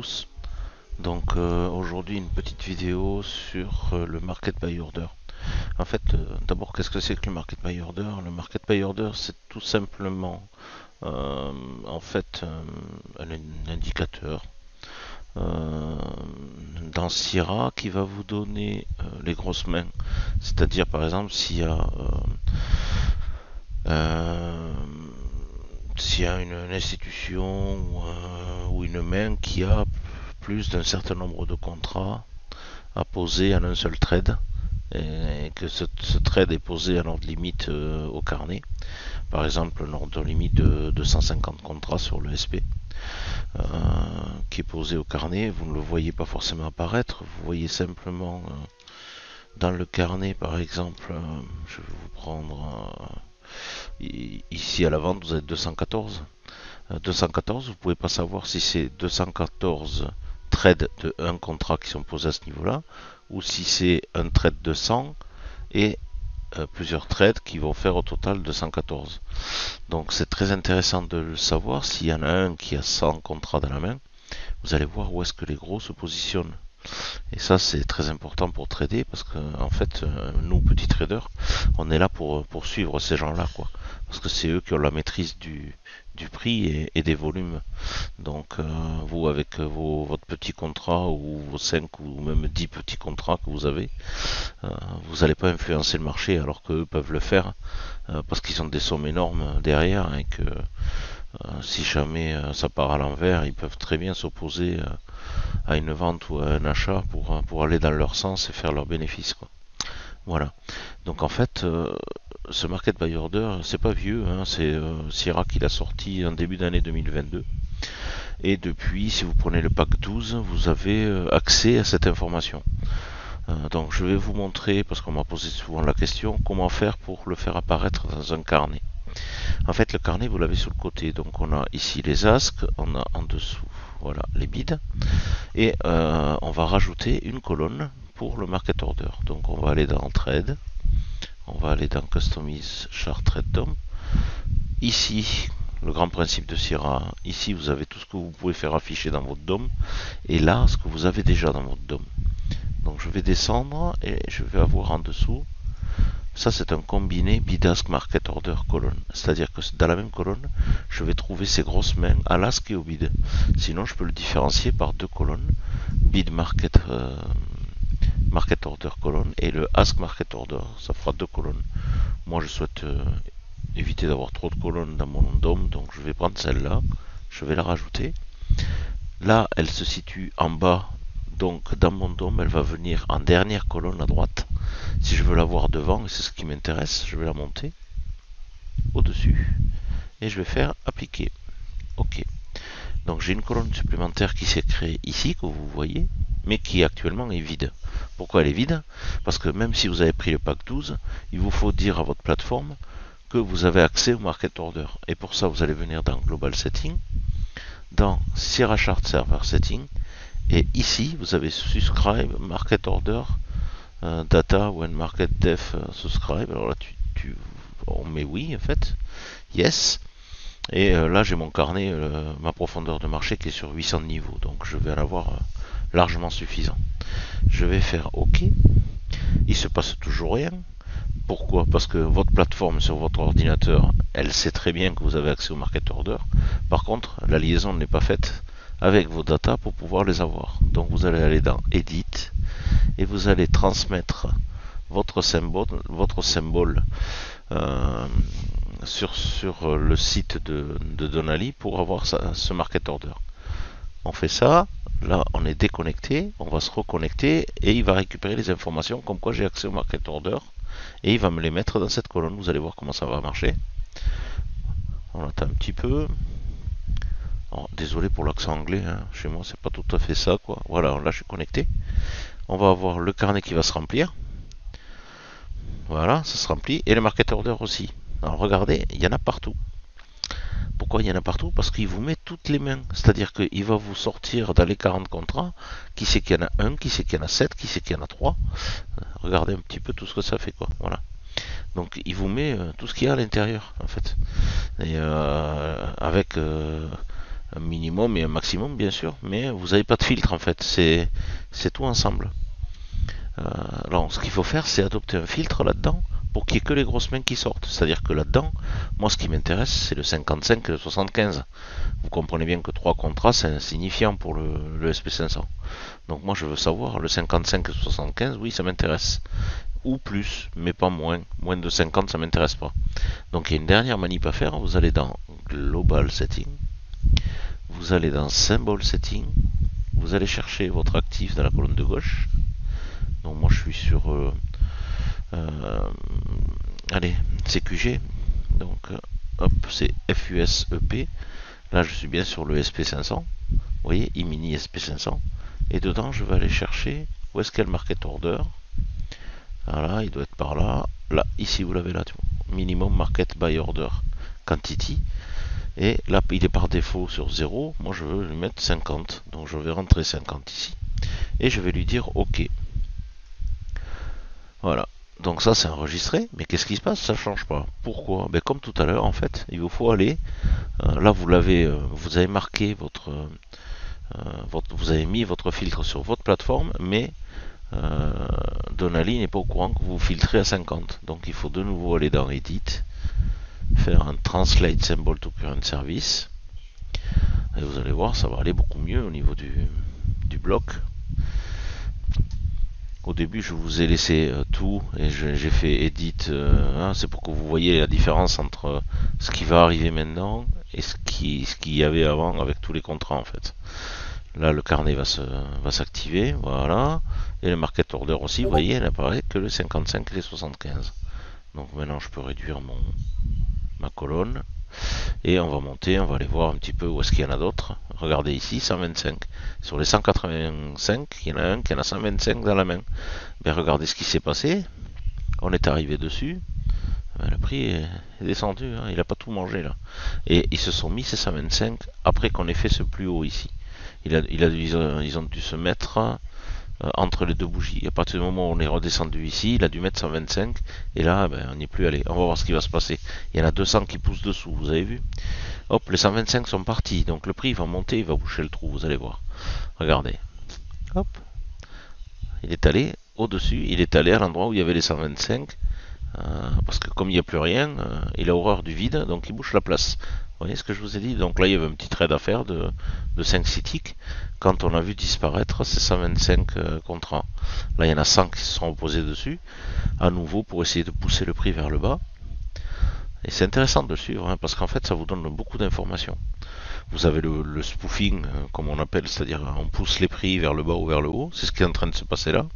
tous. Donc aujourd'hui une petite vidéo sur le market buy order. En fait, d'abord qu'est-ce que c'est que le market buy order? Le market buy order c'est tout simplement en fait un indicateur euh, dans Sierra qui va vous donner les grosses mains. C'est-à-dire par exemple euh, s'il y a une institution ou une main qui a plus d'un certain nombre de contrats à poser en un seul trade et que ce trade est posé à l'ordre limite au carnet. Par exemple, l'ordre limite de 250 contrats sur le SP qui est posé au carnet. Vous ne le voyez pas forcément apparaître. Vous voyez simplement dans le carnet, par exemple, je vais vous prendre ici à la vente, vous avez 214. 214, vous ne pouvez pas savoir si c'est 214 trades de un contrat qui sont posés à ce niveau-là, ou si c'est un trade de 100 et plusieurs trades qui vont faire au total 214. Donc c'est très intéressant de le savoir. S'il y en a un qui a 100 contrats dans la main, vous allez voir où est-ce que les gros se positionnent. Et ça c'est très important pour trader parce que en fait nous petits traders on est là pour suivre ces gens-là quoi. Parce que c'est eux qui ont la maîtrise du prix et des volumes. Donc vous avec votre petit contrat ou vos 5 ou même 10 petits contrats que vous avez, vous n'allez pas influencer le marché alors qu'eux peuvent le faire parce qu'ils ont des sommes énormes derrière et que si jamais ça part à l'envers, ils peuvent très bien s'opposer à une vente ou à un achat pour aller dans leur sens et faire leur bénéfice quoi. Voilà. Donc en fait, ce market buy order, c'est pas vieux, hein, c'est Sierra qui l'a sorti en début d'année 2022. Et depuis, si vous prenez le pack 12, vous avez accès à cette information. Donc je vais vous montrer, parce qu'on m'a posé souvent la question, comment faire pour le faire apparaître dans un carnet. En fait, le carnet, vous l'avez sur le côté. Donc on a ici les asks, on a en dessous, voilà, les bids. Et on va rajouter une colonne pour le market order. Donc on va aller dans Trade, on va aller dans Customize Chart Trade DOM. Ici, le grand principe de Sierra, ici vous avez tout ce que vous pouvez faire afficher dans votre DOM, et là, ce que vous avez déjà dans votre DOM. Donc je vais descendre et je vais avoir en dessous, ça c'est un combiné bid ask market order colonne. C'est-à-dire que dans la même colonne, je vais trouver ces grosses mains à l'ask et au bid. Sinon je peux le différencier par deux colonnes, bid market order colonne et le ask market order, ça fera deux colonnes. Moi je souhaite éviter d'avoir trop de colonnes dans mon DOM, donc je vais prendre celle-là, je vais la rajouter. Là elle se situe en bas, donc dans mon DOM elle va venir en dernière colonne à droite. Si je veux la voir devant, et c'est ce qui m'intéresse, je vais la monter au-dessus et je vais faire appliquer. Ok. Donc j'ai une colonne supplémentaire qui s'est créée ici, que vous voyez, mais qui actuellement est vide. Pourquoi elle est vide? Parce que même si vous avez pris le pack 12, il vous faut dire à votre plateforme que vous avez accès au market order. Et pour ça, vous allez venir dans Global Setting, dans Sierra Chart Server Setting, et ici, vous avez Subscribe Market Order Data when Market Def Subscribe. Alors là, on met oui en fait, yes. Et là, j'ai mon carnet, ma profondeur de marché qui est sur 800 niveaux, donc je vais en avoir largement suffisant. Je vais faire OK. Il se passe toujours rien. Pourquoi? Parce que votre plateforme sur votre ordinateur, elle sait très bien que vous avez accès au market order. Par contre, la liaison n'est pas faite avec vos datas pour pouvoir les avoir. Donc vous allez aller dans Edit et vous allez transmettre votre symbole euh, sur le site de Donali pour avoir ce market order. On fait ça, là on est déconnecté, on va se reconnecter et il va récupérer les informations comme quoi j'ai accès au market order et il va me les mettre dans cette colonne. Vous allez voir comment ça va marcher. On attend un petit peu. Oh, désolé pour l'accent anglais, hein. Chez moi c'est pas tout à fait ça quoi. Voilà, là je suis connecté. On va avoir le carnet qui va se remplir. Voilà, ça se remplit. Et le market order aussi. Alors regardez, il y en a partout. Pourquoi il y en a partout? Parce qu'il vous met toutes les mains. C'est-à-dire qu'il va vous sortir dans les 40 contrats qui sait qu'il y en a un, qui sait qu'il y en a 7, qui sait qu'il y en a 3. Regardez un petit peu tout ce que ça fait quoi. Voilà. Donc il vous met tout ce qu'il y a à l'intérieur en fait. Et avec Un minimum et un maximum, bien sûr, mais vous n'avez pas de filtre en fait, c'est tout ensemble. Alors, ce qu'il faut faire, c'est adopter un filtre là-dedans pour qu'il n'y ait que les grosses mains qui sortent. C'est-à-dire que là-dedans, moi, ce qui m'intéresse, c'est le 55 et le 75. Vous comprenez bien que 3 contrats, c'est insignifiant pour le SP500. Donc moi, je veux savoir, le 55 et le 75, oui, ça m'intéresse. Ou plus, mais pas moins. Moins de 50, ça m'intéresse pas. Donc il y a une dernière manip à faire. Vous allez dans Global Setting. Vous allez dans Symbol Setting. Vous allez chercher votre actif dans la colonne de gauche. Donc moi, je suis sur... allez, CQG. Donc, hop, c'est FUSEP. Là, je suis bien sur le SP500. Vous voyez, E-mini SP500. Et dedans, je vais aller chercher où est-ce qu'il y a le market order. Voilà, il doit être par là. Là, ici, vous l'avez là. Minimum market buy order quantity. Et là, il est par défaut sur 0. Moi, je veux lui mettre 50. Donc, je vais rentrer 50 ici. Et je vais lui dire OK. Voilà. Donc ça c'est enregistré, mais qu'est-ce qui se passe? Ça ne change pas. Pourquoi? Ben, comme tout à l'heure en fait, il vous faut aller. Là vous avez marqué vous avez mis votre filtre sur votre plateforme, mais Donali n'est pas au courant que vous filtrez à 50. Donc il faut de nouveau aller dans Edit, faire un Translate Symbol to Current Service, et vous allez voir, ça va aller beaucoup mieux au niveau du bloc. Au début, je vous ai laissé tout et j'ai fait edit. C'est pour que vous voyez la différence entre ce qui va arriver maintenant et ce qu'il y avait avant avec tous les contrats en fait. Là, le carnet va s'activer, voilà. Et le market order aussi, vous voyez, il n'apparaît que le 55 et les 75. Donc maintenant, je peux réduire ma colonne. Et on va monter, on va aller voir un petit peu où est-ce qu'il y en a d'autres. Regardez ici, 125. Sur les 185, il y en a un qui en a 125 dans la main. Ben, regardez ce qui s'est passé. On est arrivé dessus. Ben, le prix est descendu, hein. Il n'a pas tout mangé là. Et ils se sont mis ces 125 après qu'on ait fait ce plus haut ici. Ils ont dû se mettre entre les deux bougies. À partir du moment où on est redescendu ici, il a dû mettre 125 et là ben, on n'y est plus allé. On va voir ce qui va se passer. Il y en a 200 qui poussent dessous, vous avez vu? Hop, les 125 sont partis, donc le prix va monter, il va boucher le trou, vous allez voir. Regardez. Hop. Il est allé au-dessus, il est allé à l'endroit où il y avait les 125. Parce que comme il n'y a plus rien, il a horreur du vide, donc il bouge la place. Vous voyez ce que je vous ai dit? Donc là, il y avait un petit trade à faire de 5 CITIC quand on a vu disparaître ces 125 contrats. Là, il y en a 100 qui se sont opposés dessus, à nouveau pour essayer de pousser le prix vers le bas. Et c'est intéressant de le suivre, hein, parce qu'en fait, ça vous donne beaucoup d'informations. Vous avez le spoofing, comme on appelle, c'est-à-dire on pousse les prix vers le bas ou vers le haut. C'est ce qui est en train de se passer là.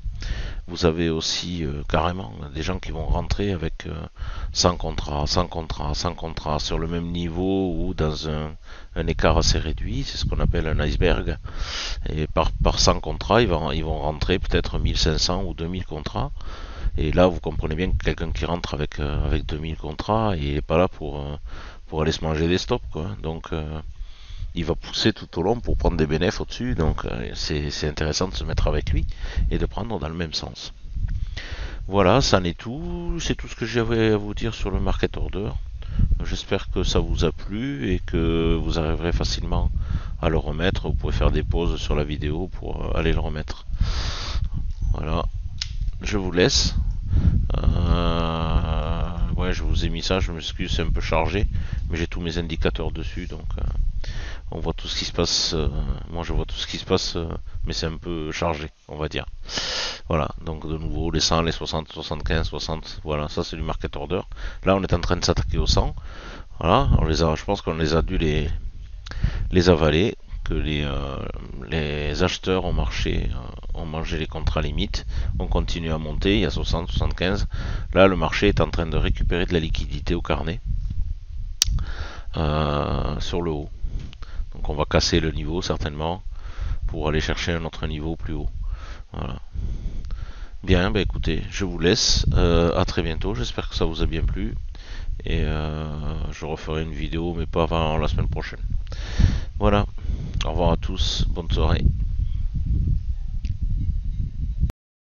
Vous avez aussi carrément des gens qui vont rentrer avec 100 contrats, 100 contrats, 100 contrats sur le même niveau ou dans un écart assez réduit. C'est ce qu'on appelle un iceberg. Et par 100 contrats, ils vont rentrer peut-être 1500 ou 2000 contrats. Et là, vous comprenez bien que quelqu'un qui rentre avec 2000 contrats, il n'est pas là pour aller se manger des stops, quoi. Donc, il va pousser tout au long pour prendre des bénéfices au-dessus. Donc, c'est intéressant de se mettre avec lui et de prendre dans le même sens. Voilà, ça en est tout. C'est tout ce que j'avais à vous dire sur le market order. J'espère que ça vous a plu et que vous arriverez facilement à le remettre. Vous pouvez faire des pauses sur la vidéo pour aller le remettre. Voilà, je vous laisse. Ouais, je vous ai mis ça, je m'excuse, c'est un peu chargé, mais j'ai tous mes indicateurs dessus, donc on voit tout ce qui se passe. Moi, je vois tout ce qui se passe, mais c'est un peu chargé, on va dire. Voilà, donc de nouveau, les 100, les 60, 75, 60, voilà, ça c'est du market order. Là, on est en train de s'attaquer aux 100. Voilà, je pense qu'on les a dû les avaler, que les acheteurs ont mangé les contrats limites, on continue à monter, il y a 60, 75. Là, le marché est en train de récupérer de la liquidité au carnet sur le haut. Donc on va casser le niveau certainement pour aller chercher un autre niveau plus haut. Voilà. Bien, bah écoutez, je vous laisse. À très bientôt. J'espère que ça vous a bien plu. Et je referai une vidéo, mais pas avant la semaine prochaine. Voilà. Au revoir à tous. Bonne soirée.